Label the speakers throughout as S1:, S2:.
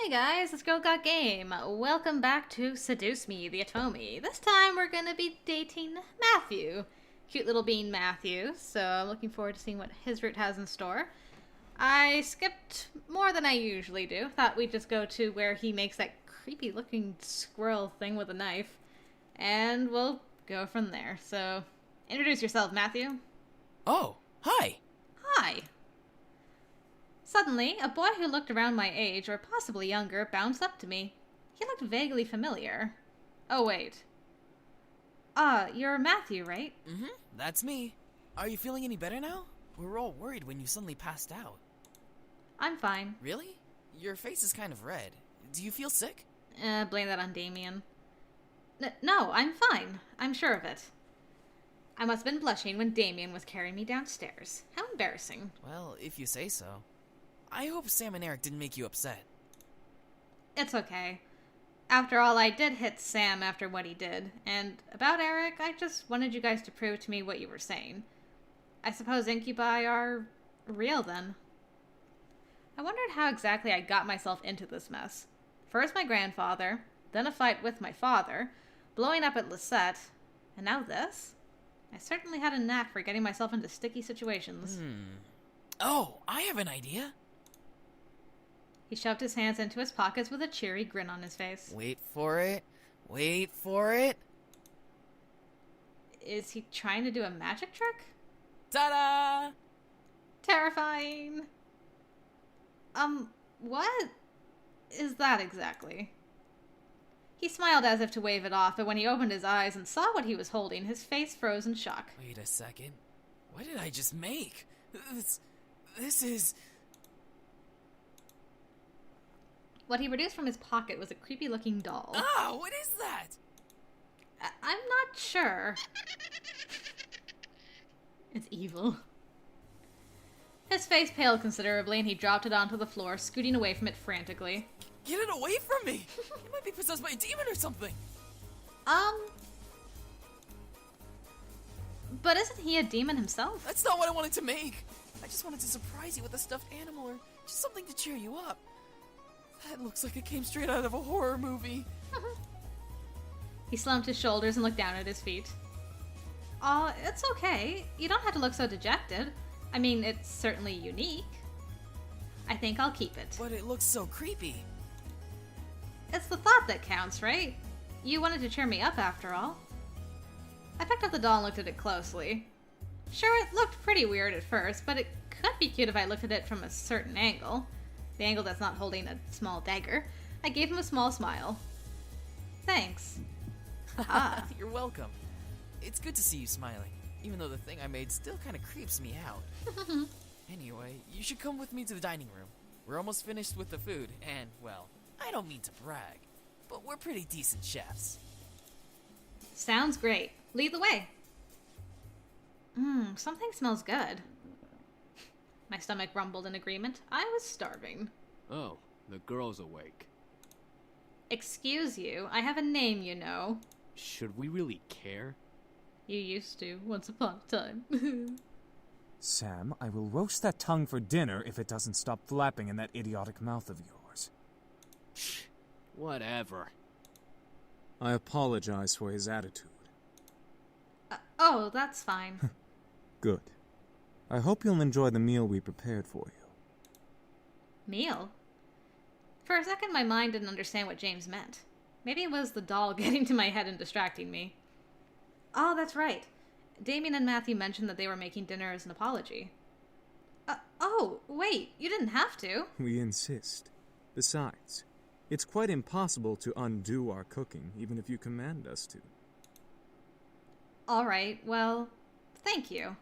S1: Hey guys, it's Girl Got Game. Welcome back to Seduce Me, the Atomi. This time we're gonna be dating Matthew. Cute little bean Matthew, so I'm looking forward to seeing what his route has in store. I skipped more than I usually do. Thought we'd just go to where he makes that creepy looking squirrel thing with a knife. And we'll go from there. So, introduce yourself, Matthew.
S2: Oh, hi!
S1: Hi. Suddenly, a boy who looked around my age, or possibly younger, bounced up to me. He looked vaguely familiar. Oh, wait. You're Matthew, right?
S2: Mm-hmm, that's me. Are you feeling any better now? We were all worried when you suddenly passed out.
S1: I'm fine.
S2: Really? Your face is kind of red. Do you feel sick?
S1: Blame that on Damien. No, I'm fine. I'm sure of it. I must have been blushing when Damien was carrying me downstairs. How embarrassing.
S2: Well, if you say so. I hope Sam and Eric didn't make you upset.
S1: It's okay. After all, I did hit Sam after what he did. And about Eric, I just wanted you guys to prove to me what you were saying. I suppose Incubi are real then. I wondered how exactly I got myself into this mess. First my grandfather, then a fight with my father, blowing up at Lisette, and now this? I certainly had a knack for getting myself into sticky situations.
S2: Oh, I have an idea.
S1: He shoved his hands into his pockets with a cheery grin on his face.
S2: Wait for it. Wait for it.
S1: Is he trying to do a magic trick?
S2: Ta-da!
S1: Terrifying. What is that exactly? He smiled as if to wave it off, but when he opened his eyes and saw what he was holding, his face froze in shock.
S2: Wait a second. What did I just make? This is...
S1: What he produced from his pocket was a creepy-looking doll.
S2: Ah, what is that?
S1: I'm not sure. It's evil. His face paled considerably, and he dropped it onto the floor, scooting away from it frantically.
S2: Get it away from me! It might be possessed by a demon or something!
S1: But isn't he a demon himself?
S2: That's not what I wanted to make! I just wanted to surprise you with a stuffed animal or just something to cheer you up. That looks like it came straight out of a horror movie.
S1: He slumped his shoulders and looked down at his feet. Aw, it's okay. You don't have to look so dejected. I mean, it's certainly unique. I think I'll keep it.
S2: But it looks so creepy.
S1: It's the thought that counts, right? You wanted to cheer me up after all. I picked up the doll and looked at it closely. Sure, it looked pretty weird at first, but it could be cute if I looked at it from a certain angle. The angle that's not holding a small dagger. I gave him a small smile. Thanks.
S2: You're welcome. It's good to see you smiling, even though the thing I made still kind of creeps me out. Anyway, you should come with me to the dining room. We're almost finished with the food, and, well, I don't mean to brag, but we're pretty decent chefs.
S1: Sounds great. Lead the way. Something smells good. My stomach rumbled in agreement. I was starving.
S3: Oh, the girl's awake.
S1: Excuse you, I have a name, you know.
S3: Should we really care?
S1: You used to, once upon a time.
S4: Sam, I will roast that tongue for dinner if it doesn't stop flapping in that idiotic mouth of yours.
S3: Shh. Whatever.
S4: I apologize for his attitude.
S1: Oh, that's fine.
S4: Good. I hope you'll enjoy the meal we prepared for you.
S1: Meal? For a second, my mind didn't understand what James meant. Maybe it was the doll getting to my head and distracting me. Oh, that's right. Damien and Matthew mentioned that they were making dinner as an apology. Oh, wait, you didn't have to.
S4: We insist. Besides, it's quite impossible to undo our cooking, even if you command us to.
S1: All right, well, thank you.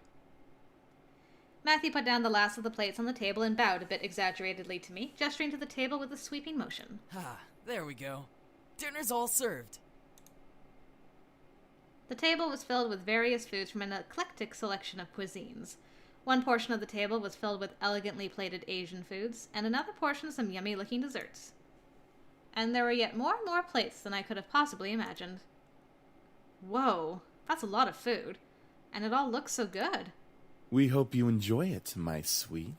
S1: Matthew put down the last of the plates on the table and bowed a bit exaggeratedly to me, gesturing to the table with a sweeping motion.
S2: There we go. Dinner's all served.
S1: The table was filled with various foods from an eclectic selection of cuisines. One portion of the table was filled with elegantly plated Asian foods, and another portion some yummy-looking desserts. And there were yet more and more plates than I could have possibly imagined. Whoa, that's a lot of food, and it all looks so good.
S5: We hope you enjoy it, my sweet.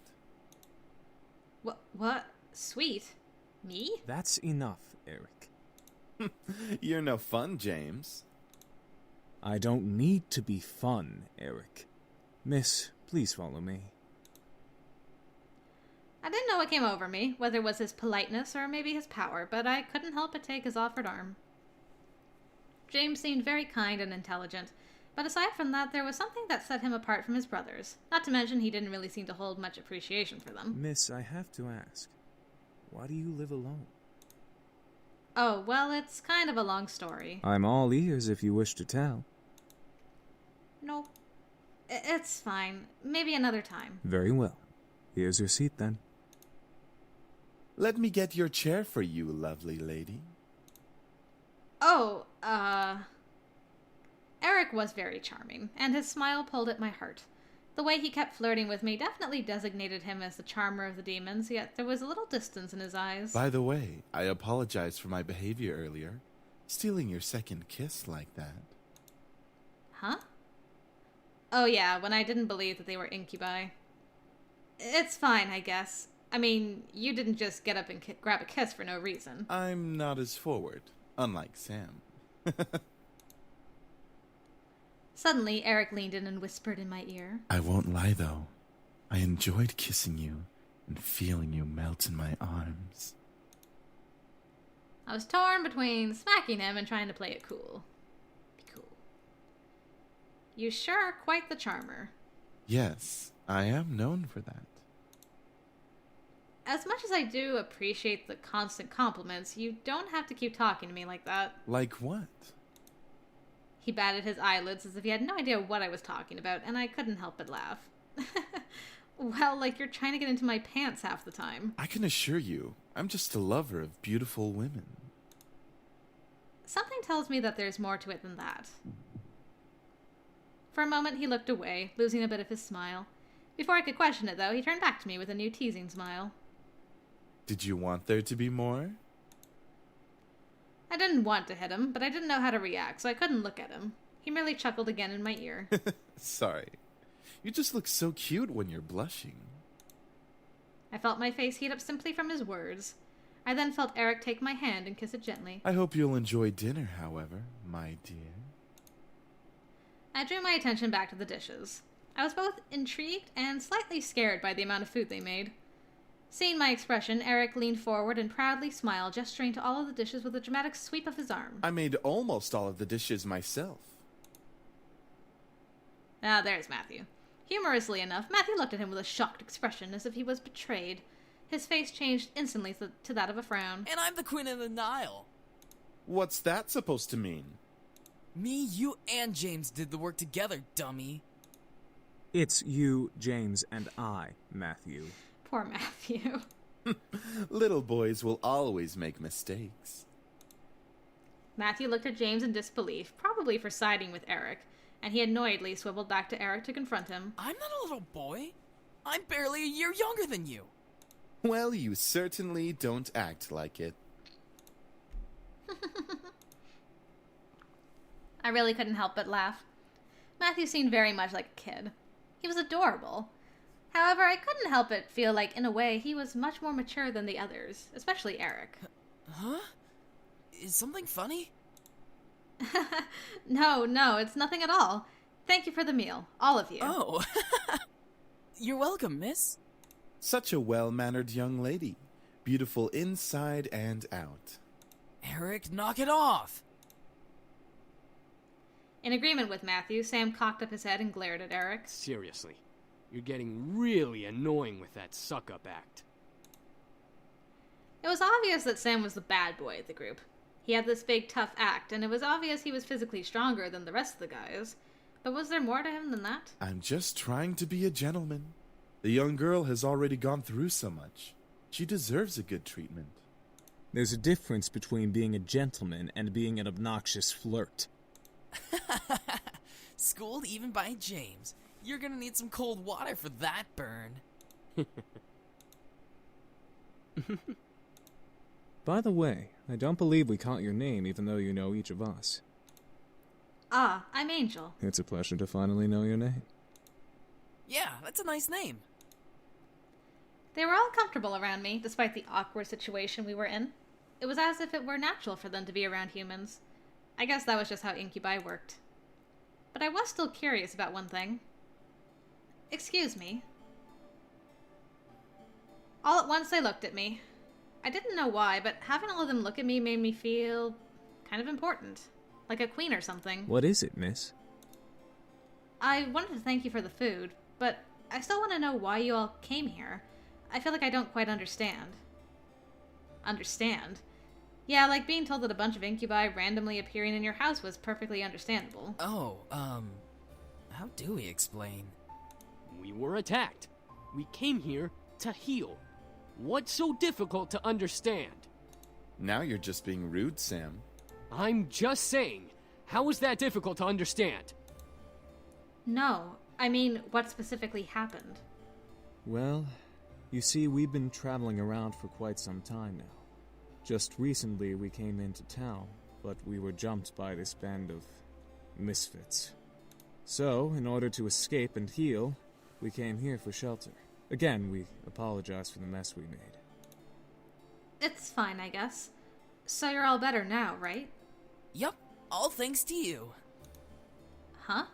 S1: What? Sweet? Me?
S4: That's enough, Eric.
S5: You're no fun, James.
S4: I don't need to be fun, Eric. Miss, please follow me.
S1: I didn't know what came over me, whether it was his politeness or maybe his power, but I couldn't help but take his offered arm. James seemed very kind and intelligent, but aside from that, there was something that set him apart from his brothers. Not to mention, he didn't really seem to hold much appreciation for them.
S4: Miss, I have to ask, why do you live alone?
S1: Oh, well, it's kind of a long story.
S4: I'm all ears if you wish to tell.
S1: Nope. It's fine. Maybe another time.
S4: Very well. Here's your seat, then.
S5: Let me get your chair for you, lovely lady.
S1: Oh, Eric was very charming, and his smile pulled at my heart. The way he kept flirting with me definitely designated him as the charmer of the demons, yet there was a little distance in his eyes.
S5: By the way, I apologize for my behavior earlier. Stealing your second kiss like that.
S1: Huh? Oh yeah, when I didn't believe that they were incubi. It's fine, I guess. I mean, you didn't just get up and grab a kiss for no reason.
S5: I'm not as forward, unlike Sam.
S1: Suddenly, Eric leaned in and whispered in my ear.
S5: I won't lie, though. I enjoyed kissing you and feeling you melt in my arms.
S1: I was torn between smacking him and trying to play it cool. Be cool. You sure are quite the charmer.
S5: Yes, I am known for that.
S1: As much as I do appreciate the constant compliments, you don't have to keep talking to me like that.
S5: Like what?
S1: He batted his eyelids as if he had no idea what I was talking about, and I couldn't help but laugh. Well, like you're trying to get into my pants half the time.
S5: I can assure you, I'm just a lover of beautiful women.
S1: Something tells me that there's more to it than that. For a moment, he looked away, losing a bit of his smile. Before I could question it, though, he turned back to me with a new teasing smile.
S5: Did you want there to be more?
S1: I didn't want to hit him, but I didn't know how to react, so I couldn't look at him. He merely chuckled again in my ear.
S5: Sorry. You just look so cute when you're blushing.
S1: I felt my face heat up simply from his words. I then felt Eric take my hand and kiss it gently.
S5: I hope you'll enjoy dinner, however, my dear.
S1: I drew my attention back to the dishes. I was both intrigued and slightly scared by the amount of food they made. Seeing my expression, Eric leaned forward and proudly smiled, gesturing to all of the dishes with a dramatic sweep of his arm.
S5: I made almost all of the dishes myself.
S1: Ah, there's Matthew. Humorously enough, Matthew looked at him with a shocked expression, as if he was betrayed. His face changed instantly to that of a frown.
S2: And I'm the Queen of the Nile.
S5: What's that supposed to mean?
S2: Me, you, and James did the work together, dummy.
S4: It's you, James, and I, Matthew.
S1: Poor Matthew.
S5: Little boys will always make mistakes.
S1: Matthew looked at James in disbelief, probably for siding with Eric, and he annoyedly swiveled back to Eric to confront him.
S2: I'm not a little boy. I'm barely a year younger than you.
S5: Well, you certainly don't act like it.
S1: I really couldn't help but laugh. Matthew seemed very much like a kid. He was adorable. However, I couldn't help but feel like, in a way, he was much more mature than the others, especially Eric.
S2: Huh? Is something funny?
S1: No, it's nothing at all. Thank you for the meal, all of you.
S2: Oh. You're welcome, miss.
S5: Such a well-mannered young lady. Beautiful inside and out.
S2: Eric, knock it off.
S1: In agreement with Matthew, Sam cocked up his head and glared at Eric.
S3: Seriously, you're getting really annoying with that suck-up act.
S1: It was obvious that Sam was the bad boy of the group. He had this big, tough act, and it was obvious he was physically stronger than the rest of the guys. But was there more to him than that?
S5: I'm just trying to be a gentleman. The young girl has already gone through so much. She deserves a good treatment.
S4: There's a difference between being a gentleman and being an obnoxious flirt.
S2: Schooled even by James. You're gonna need some cold water for that burn.
S4: By the way, I don't believe we caught your name even though you know each of us.
S1: Ah, I'm Angel.
S4: It's a pleasure to finally know your name.
S2: Yeah, that's a nice name.
S1: They were all comfortable around me, despite the awkward situation we were in. It was as if it were natural for them to be around humans. I guess that was just how Incubi worked. But I was still curious about one thing. Excuse me. All at once they looked at me. I didn't know why, but having all of them look at me made me feel kind of important. Like a queen or something.
S4: What is it, miss?
S1: I wanted to thank you for the food, but I still want to know why you all came here. I feel like I don't quite understand. Understand? Yeah, like being told that a bunch of incubi randomly appearing in your house was perfectly understandable.
S2: Oh, how do we explain?
S3: We were attacked. We came here to heal. What's so difficult to understand?
S5: Now you're just being rude, Sam.
S3: I'm just saying, how is that difficult to understand?
S1: No, I mean, what specifically happened?
S4: Well, you see, we've been traveling around for quite some time now. Just recently we came into town, but we were jumped by this band of misfits. So, in order to escape and heal, we came here for shelter. Again, we apologize for the mess we made.
S1: It's fine, I guess. So you're all better now, right?
S2: Yup, all thanks to you.
S1: Huh?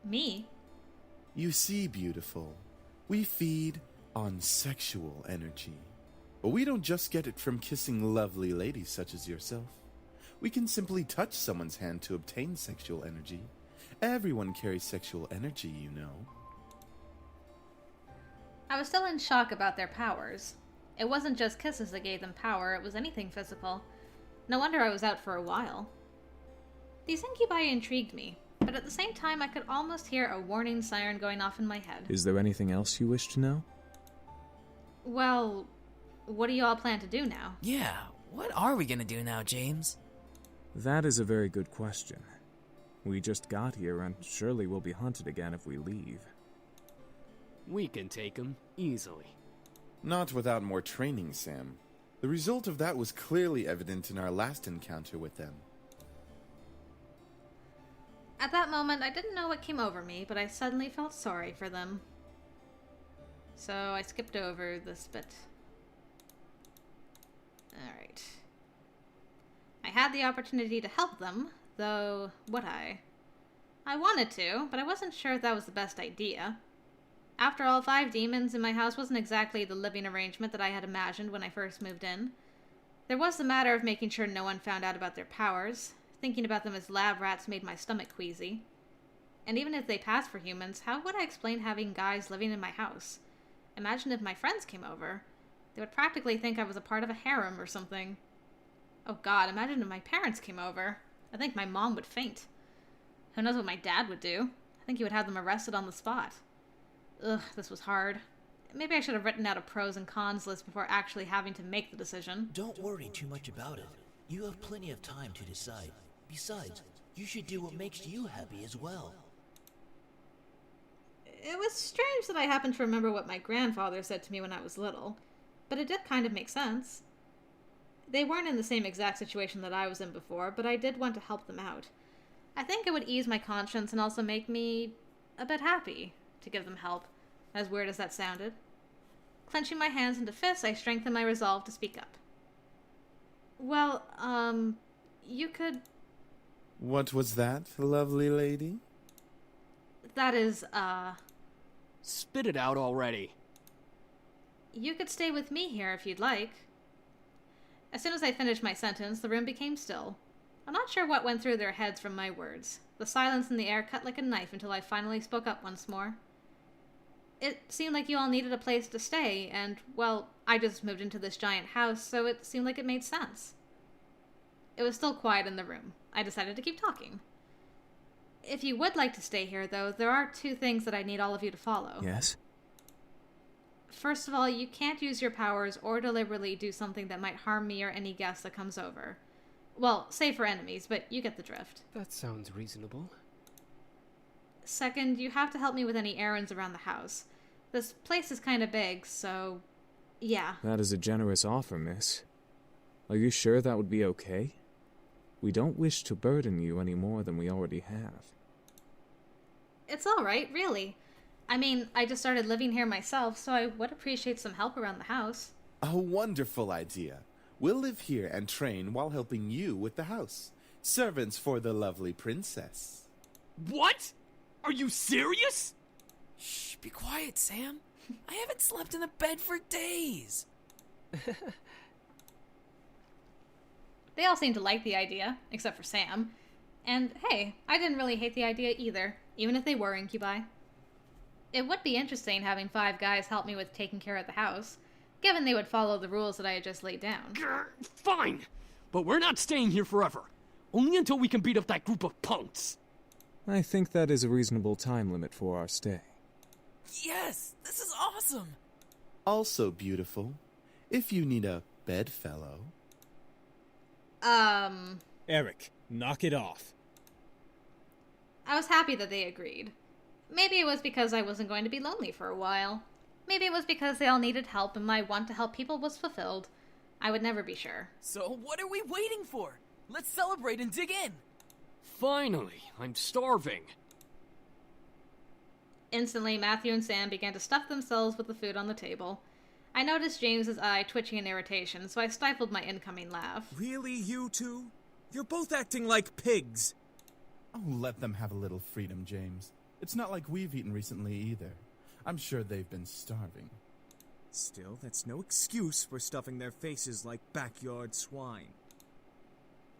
S1: Me?
S5: You see, beautiful, we feed on sexual energy. But we don't just get it from kissing lovely ladies such as yourself. We can simply touch someone's hand to obtain sexual energy. Everyone carries sexual energy, you know.
S1: I was still in shock about their powers. It wasn't just kisses that gave them power, it was anything physical. No wonder I was out for a while. These incubi intrigued me, but at the same time I could almost hear a warning siren going off in my head.
S4: Is there anything else you wish to know?
S1: Well, what do you all plan to do now?
S2: Yeah, what are we gonna do now, James?
S4: That is a very good question. We just got here and surely we'll be hunted again if we leave.
S3: We can take him easily.
S5: Not without more training, Sam. The result of that was clearly evident in our last encounter with them.
S1: At that moment, I didn't know what came over me, but I suddenly felt sorry for them. So I skipped over this bit. Alright. I had the opportunity to help them, though would I? I wanted to, but I wasn't sure if that was the best idea. After all, 5 demons in my house wasn't exactly the living arrangement that I had imagined when I first moved in. There was the matter of making sure no one found out about their powers. Thinking about them as lab rats made my stomach queasy. And even if they passed for humans, how would I explain having guys living in my house? Imagine if my friends came over. They would practically think I was a part of a harem or something. Oh god, imagine if my parents came over. I think my mom would faint. Who knows what my dad would do? I think he would have them arrested on the spot. Ugh, this was hard. Maybe I should have written out a pros and cons list before actually having to make the decision.
S6: Don't worry too much about it. You have plenty of time to decide. Besides, you should do what makes you happy as well.
S1: It was strange that I happened to remember what my grandfather said to me when I was little, but it did kind of make sense. They weren't in the same exact situation that I was in before, but I did want to help them out. I think it would ease my conscience and also make me a bit happy to give them help, as weird as that sounded. Clenching my hands into fists, I strengthened my resolve to speak up. Well, you could...
S5: What was that, lovely lady?
S1: That is,
S3: Spit it out already.
S1: You could stay with me here if you'd like. As soon as I finished my sentence, the room became still. I'm not sure what went through their heads from my words. The silence in the air cut like a knife until I finally spoke up once more. It seemed like you all needed a place to stay, and, well, I just moved into this giant house, so it seemed like it made sense. It was still quiet in the room. I decided to keep talking. If you would like to stay here, though, there are 2 things that I need all of you to follow.
S4: Yes?
S1: First of all, you can't use your powers or deliberately do something that might harm me or any guest that comes over. Well, save for enemies, but you get the drift.
S3: That sounds reasonable.
S1: Second, you have to help me with any errands around the house. This place is kind of big, so... yeah.
S4: That is a generous offer, miss. Are you sure that would be okay? We don't wish to burden you any more than we already have.
S1: It's alright, really. I mean, I just started living here myself, so I would appreciate some help around the house.
S5: A wonderful idea. We'll live here and train while helping you with the house. Servants for the lovely princess.
S3: What? Are you serious?
S2: Shh, be quiet, Sam. I haven't slept in a bed for days.
S1: They all seemed to like the idea, except for Sam. And hey, I didn't really hate the idea either, even if they were incubi. It would be interesting having 5 guys help me with taking care of the house, given they would follow the rules that I had just laid down.
S3: Grr, fine, but we're not staying here forever. Only until we can beat up that group of punks.
S4: I think that is a reasonable time limit for our stay.
S2: Yes, this is awesome.
S5: Also beautiful. If you need a bedfellow.
S7: Eric, knock it off.
S1: I was happy that they agreed. Maybe it was because I wasn't going to be lonely for a while. Maybe it was because they all needed help and my want to help people was fulfilled. I would never be sure.
S2: So what are we waiting for? Let's celebrate and dig in.
S3: Finally, I'm starving.
S1: Instantly, Matthew and Sam began to stuff themselves with the food on the table. I noticed James's eye twitching in irritation, so I stifled my incoming laugh.
S7: Really, you two? You're both acting like pigs.
S5: Oh, let them have a little freedom, James. It's not like we've eaten recently either. I'm sure they've been starving.
S7: Still, that's no excuse for stuffing their faces like backyard swine.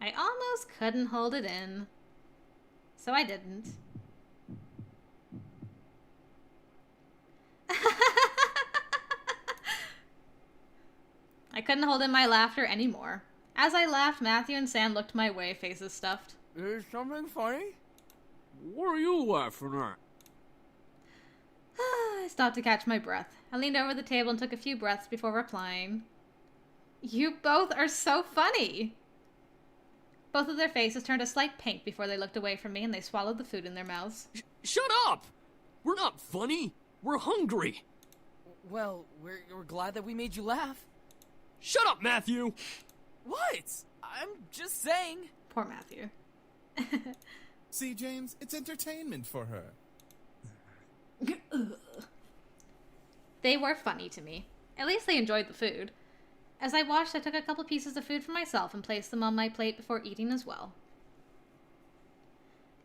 S1: I almost couldn't hold it in. So I didn't. I couldn't hold in my laughter anymore. As I laughed, Matthew and Sam looked my way, faces stuffed.
S2: Is something funny?
S3: What are you laughing at?
S1: I stopped to catch my breath. I leaned over the table and took a few breaths before replying. You both are so funny! Both of their faces turned a slight pink before they looked away from me and they swallowed the food in their mouths.
S3: Shut up! We're not funny. We're hungry.
S2: Well, we're glad that we made you laugh.
S3: Shut up, Matthew!
S2: What? I'm just saying.
S1: Poor Matthew.
S5: See, James, it's entertainment for her.
S1: They were funny to me. At least they enjoyed the food. As I watched, I took a couple pieces of food for myself and placed them on my plate before eating as well.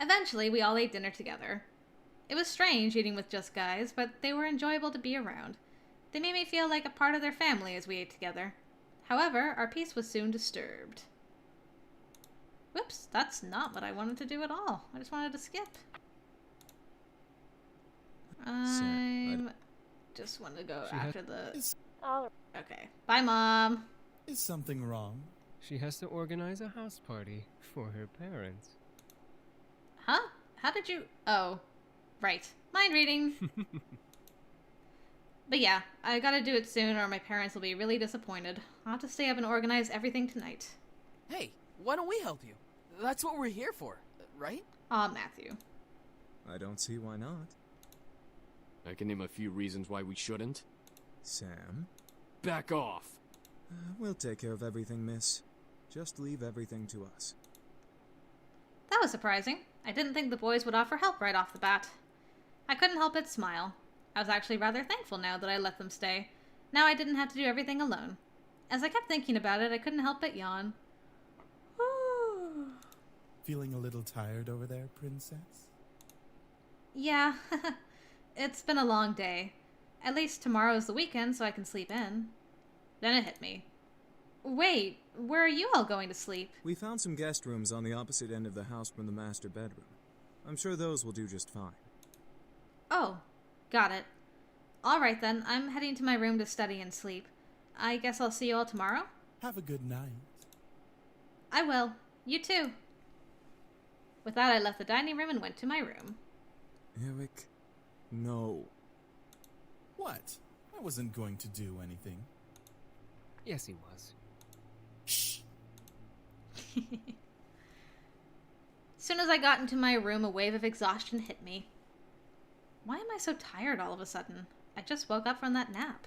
S1: Eventually, we all ate dinner together. It was strange eating with just guys, but they were enjoyable to be around. They made me feel like a part of their family as we ate together. However, our peace was soon disturbed. Whoops, that's not what I wanted to do at all. I just wanted to skip. I just want to go after the... Okay. Bye, Mom.
S5: Is something wrong?
S8: She has to organize a house party for her parents.
S1: Huh? How did you... Oh. Right. Mind reading. But yeah, I gotta do it soon or my parents will be really disappointed. I'll have to stay up and organize everything tonight.
S2: Hey, why don't we help you? That's what we're here for, right?
S1: Aw, Matthew.
S4: I don't see why not.
S3: I can name a few reasons why we shouldn't.
S4: Sam?
S3: Back off.
S4: We'll take care of everything, miss. Just leave everything to us.
S1: That was surprising. I didn't think the boys would offer help right off the bat. I couldn't help but smile. I was actually rather thankful now that I let them stay. Now I didn't have to do everything alone. As I kept thinking about it, I couldn't help but yawn.
S5: Feeling a little tired over there, princess?
S1: Yeah, it's been a long day. At least tomorrow's the weekend, so I can sleep in. Then it hit me. Wait, where are you all going to sleep?
S4: We found some guest rooms on the opposite end of the house from the master bedroom. I'm sure those will do just fine.
S1: Oh, got it. Alright then, I'm heading to my room to study and sleep. I guess I'll see you all tomorrow?
S5: Have a good night.
S1: I will. You too. With that, I left the dining room and went to my room.
S4: Eric, no.
S5: What? I wasn't going to do anything.
S8: Yes, he was.
S5: Shh!
S1: Soon as I got into my room, a wave of exhaustion hit me. Why am I so tired all of a sudden? I just woke up from that nap.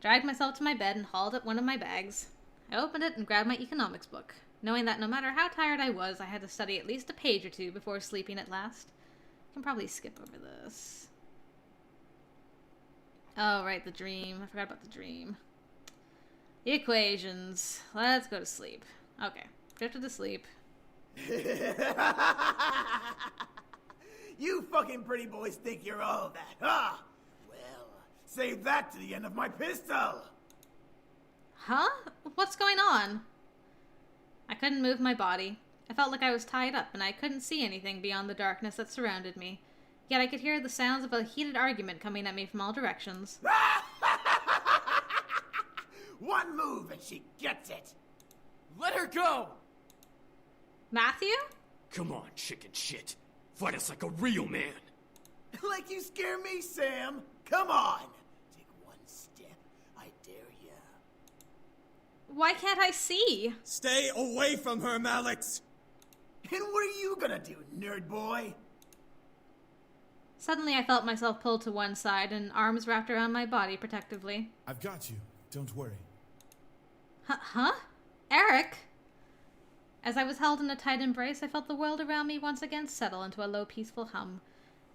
S1: Dragged myself to my bed and hauled up one of my bags. I opened it and grabbed my economics book, knowing that no matter how tired I was, I had to study at least a page or two before sleeping at last. I can probably skip over this. Oh, right, the dream. I forgot about the dream. The equations. Let's go to sleep. Okay, drifted to sleep.
S9: You fucking pretty boys think you're all that, huh? Well, save that to the end of my pistol.
S1: Huh? What's going on? I couldn't move my body. I felt like I was tied up and I couldn't see anything beyond the darkness that surrounded me. Yet I could hear the sounds of a heated argument coming at me from all directions.
S9: One move and she gets it.
S2: Let her go!
S1: Matthew?
S3: Come on, chicken shit. Fight us like a real man.
S9: Like you scare me, Sam. Come on. Take one step. I dare ya.
S1: Why can't I see?
S7: Stay away from her, Malix!
S9: And what are you gonna do, nerd boy?
S1: Suddenly I felt myself pulled to one side and arms wrapped around my body protectively.
S5: I've got you. Don't worry.
S1: Huh? Eric? As I was held in a tight embrace, I felt the world around me once again settle into a low, peaceful hum.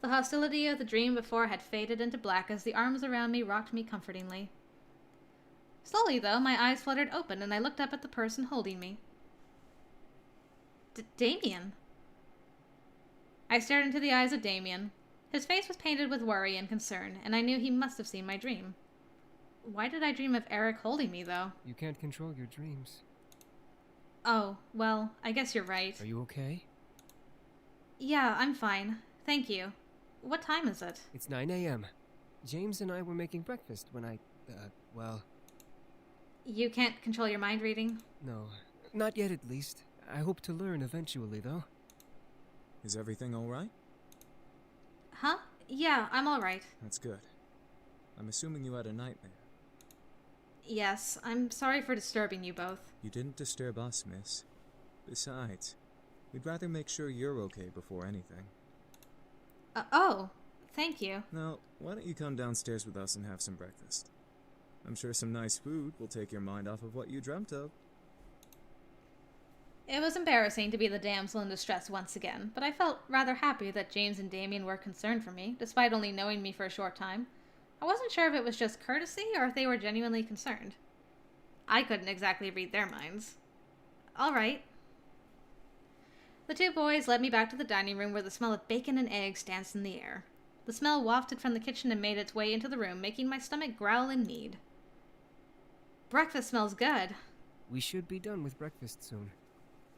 S1: The hostility of the dream before had faded into black as the arms around me rocked me comfortingly. Slowly, though, my eyes fluttered open and I looked up at the person holding me. Damien. I stared into the eyes of Damien. His face was painted with worry and concern, and I knew he must have seen my dream. Why did I dream of Eric holding me, though?
S8: You can't control your dreams.
S1: Oh, well, I guess you're right.
S8: Are you okay?
S1: Yeah, I'm fine. Thank you. What time is it?
S8: It's 9 a.m. James and I were making breakfast when well...
S1: You can't control your mind reading?
S8: No, not yet at least. I hope to learn eventually, though.
S4: Is everything alright?
S1: Huh? Yeah, I'm alright.
S4: That's good. I'm assuming you had a nightmare.
S1: Yes, I'm sorry for disturbing you both.
S4: You didn't disturb us, miss. Besides, we'd rather make sure you're okay before anything.
S1: Oh, thank you.
S4: Now, why don't you come downstairs with us and have some breakfast? I'm sure some nice food will take your mind off of what you dreamt of.
S1: It was embarrassing to be the damsel in distress once again, but I felt rather happy that James and Damien were concerned for me, despite only knowing me for a short time. I wasn't sure if it was just courtesy or if they were genuinely concerned. I couldn't exactly read their minds. All right. The two boys led me back to the dining room where the smell of bacon and eggs danced in the air. The smell wafted from the kitchen and made its way into the room, making my stomach growl in need. Breakfast smells good.
S8: We should be done with breakfast soon.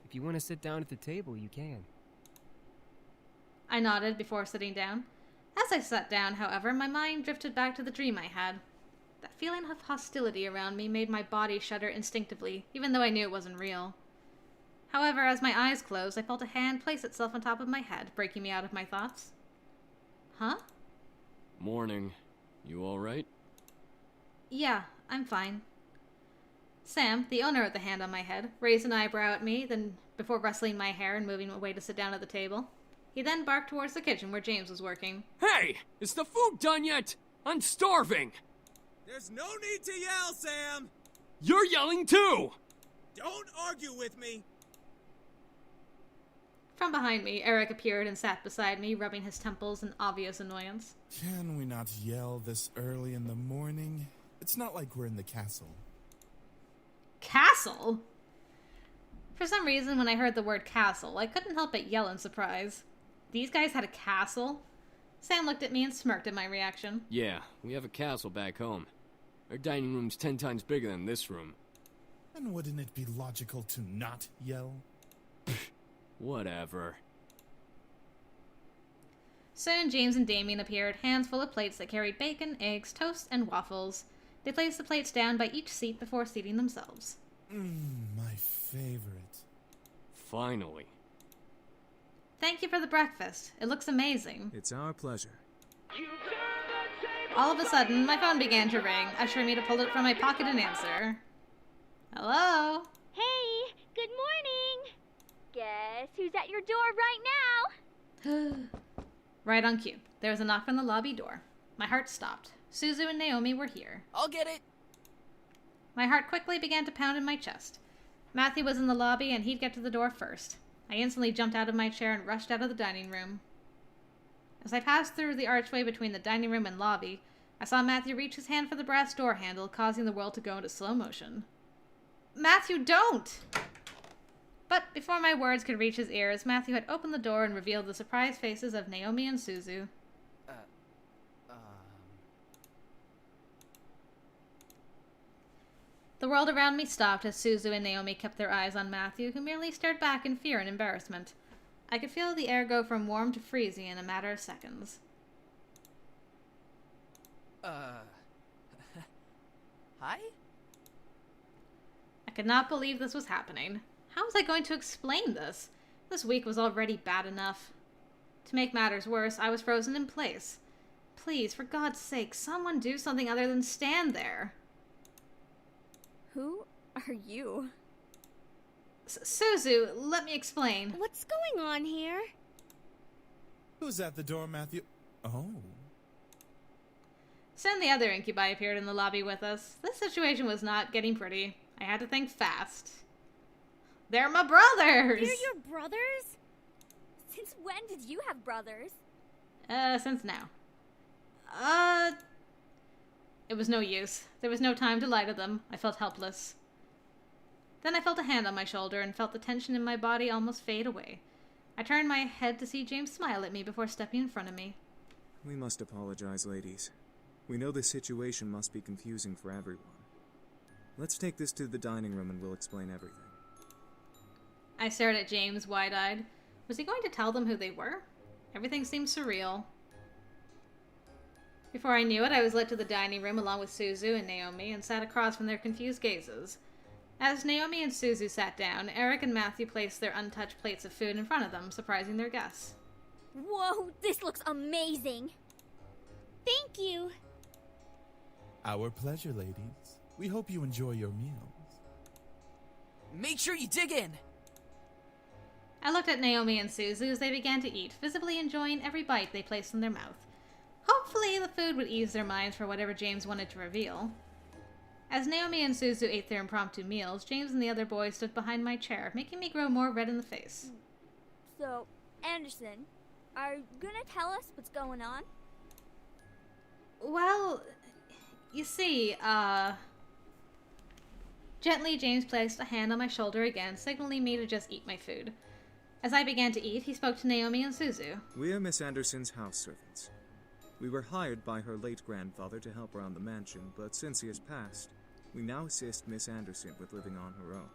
S8: If you want to sit down at the table, you can.
S1: I nodded before sitting down. As I sat down, however, my mind drifted back to the dream I had. That feeling of hostility around me made my body shudder instinctively, even though I knew it wasn't real. However, as my eyes closed, I felt a hand place itself on top of my head, breaking me out of my thoughts. Huh?
S3: Morning. You alright?
S1: Yeah, I'm fine. Sam, the owner of the hand on my head, raised an eyebrow at me, then before rustling my hair and moving away to sit down at the table. He then barked towards the kitchen where James was working.
S3: Hey! Is the food done yet? I'm starving!
S7: There's no need to yell, Sam!
S3: You're yelling too!
S7: Don't argue with me!
S1: From behind me, Eric appeared and sat beside me, rubbing his temples in obvious annoyance.
S5: Can we not yell this early in the morning? It's not like we're in the castle.
S1: Castle? For some reason, when I heard the word castle, I couldn't help but yell in surprise. These guys had a castle? Sam looked at me and smirked at my reaction.
S3: Yeah, we have a castle back home. Our dining room's 10 times bigger than this room.
S5: And wouldn't it be logical to not yell?
S3: Whatever.
S1: Soon, James and Damien appeared, hands full of plates that carried bacon, eggs, toast, and waffles. They placed the plates down by each seat before seating themselves.
S5: My favorite.
S3: Finally.
S1: Thank you for the breakfast. It looks amazing.
S4: It's our pleasure.
S1: All of a sudden, my phone began to ring, ushering me to pull it from my pocket and answer. Hello?
S10: Hey, good morning. Guess who's at your door right now?
S1: Right on cue. There was a knock on the lobby door. My heart stopped. Suzu and Naomi were here.
S2: I'll get it.
S1: My heart quickly began to pound in my chest. Matthew was in the lobby and he'd get to the door first. I instantly jumped out of my chair and rushed out of the dining room. As I passed through the archway between the dining room and lobby, I saw Matthew reach his hand for the brass door handle, causing the world to go into slow motion. Matthew, don't! But before my words could reach his ears, Matthew had opened the door and revealed the surprised faces of Naomi and Suzu. The world around me stopped as Suzu and Naomi kept their eyes on Matthew, who merely stared back in fear and embarrassment. I could feel the air go from warm to freezing in a matter of seconds.
S2: Hi?
S1: I could not believe this was happening. How was I going to explain this? This week was already bad enough. To make matters worse, I was frozen in place. Please, for God's sake, someone do something other than stand there.
S10: Who are you?
S1: Suzu, let me explain.
S11: What's going on here?
S5: Who's at the door, Matthew? Oh.
S1: Soon the other Incubi appeared in the lobby with us. This situation was not getting pretty. I had to think fast. They're my brothers!
S11: They're your brothers?
S10: Since when did you have brothers?
S1: Since now. It was no use. There was no time to lie to them. I felt helpless. Then I felt a hand on my shoulder and felt the tension in my body almost fade away. I turned my head to see James smile at me before stepping in front of me.
S4: We must apologize, ladies. We know this situation must be confusing for everyone. Let's take this to the dining room and we'll explain everything.
S1: I stared at James, wide-eyed. Was he going to tell them who they were? Everything seemed surreal. Before I knew it, I was led to the dining room along with Suzu and Naomi and sat across from their confused gazes. As Naomi and Suzu sat down, Eric and Matthew placed their untouched plates of food in front of them, surprising their guests.
S10: Whoa, this looks amazing!
S11: Thank you.
S5: Our pleasure, ladies. We hope you enjoy your meals.
S2: Make sure you dig in!
S1: I looked at Naomi and Suzu as they began to eat, visibly enjoying every bite they placed in their mouth. Hopefully, the food would ease their minds for whatever James wanted to reveal. As Naomi and Suzu ate their impromptu meals, James and the other boys stood behind my chair, making me grow more red in the face.
S10: So, Anderson, are you gonna tell us what's going on?
S1: Well, you see, Gently, James placed a hand on my shoulder again, signaling me to just eat my food. As I began to eat, he spoke to Naomi and Suzu.
S4: We are Miss Anderson's house servants. We were hired by her late grandfather to help around the mansion, but since he has passed, we now assist Miss Anderson with living on her own.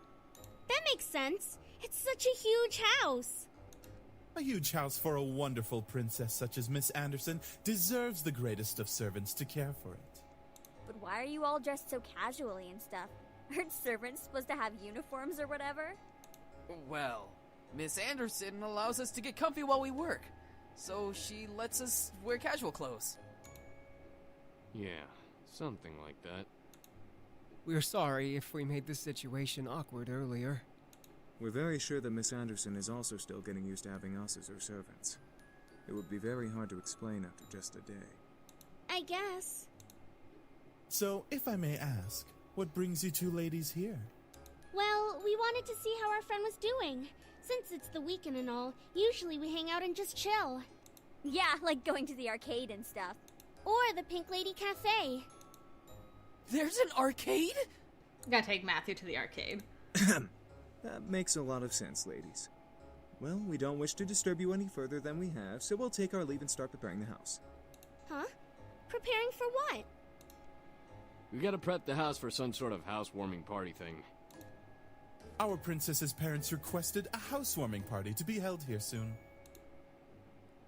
S11: That makes sense. It's such a huge house.
S5: A huge house for a wonderful princess such as Miss Anderson deserves the greatest of servants to care for it.
S10: But why are you all dressed so casually and stuff? Aren't servants supposed to have uniforms or whatever?
S2: Well, Miss Anderson allows us to get comfy while we work, so she lets us wear casual clothes.
S3: Yeah, something like that.
S8: We're sorry if we made this situation awkward earlier.
S4: We're very sure that Miss Anderson is also still getting used to having us as her servants. It would be very hard to explain after just a day.
S11: I guess.
S5: So, if I may ask, what brings you two ladies here?
S11: Well, we wanted to see how our friend was doing. Since it's the weekend and all, usually we hang out and just chill.
S10: Yeah, like going to the arcade and stuff.
S11: Or the Pink Lady Cafe.
S2: There's an arcade?
S1: Gotta take Matthew to the arcade.
S4: That makes a lot of sense, ladies. Well, we don't wish to disturb you any further than we have, so we'll take our leave and start preparing the house.
S11: Huh? Preparing for what?
S3: We gotta prep the house for some sort of housewarming party thing.
S5: Our princess's parents requested a housewarming party to be held here soon.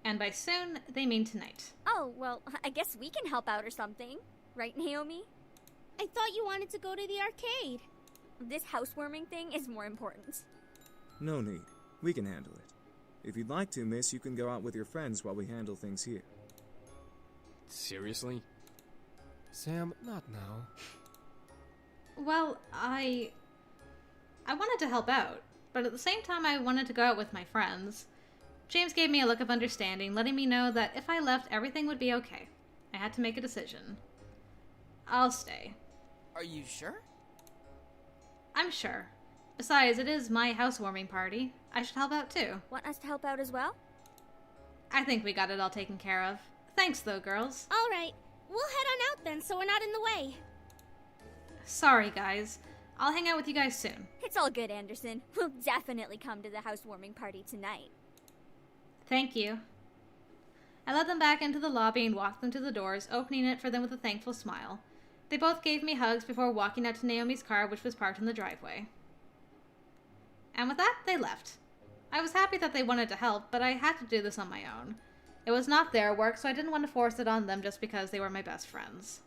S1: And by soon, they mean tonight.
S10: Oh, well, I guess we can help out or something. Right, Naomi?
S11: I thought you wanted to go to the arcade.
S10: This housewarming thing is more important.
S4: No need. We can handle it. If you'd like to, miss, you can go out with your friends while we handle things here.
S3: Seriously?
S8: Sam, not now.
S1: Well, I wanted to help out, but at the same time I wanted to go out with my friends. James gave me a look of understanding, letting me know that if I left, everything would be okay. I had to make a decision. I'll stay.
S2: Are you sure?
S1: I'm sure. Besides, it is my housewarming party. I should help out too.
S10: Want us to help out as well?
S1: I think we got it all taken care of. Thanks though, girls.
S11: All right. We'll head on out then, so we're not in the way.
S1: Sorry, guys. I'll hang out with you guys soon.
S10: It's all good, Anderson. We'll definitely come to the housewarming party tonight.
S1: Thank you. I led them back into the lobby and walked them to the doors, opening it for them with a thankful smile. They both gave me hugs before walking out to Naomi's car, which was parked in the driveway. And with that, they left. I was happy that they wanted to help, but I had to do this on my own. It was not their work, so I didn't want to force it on them just because they were my best friends.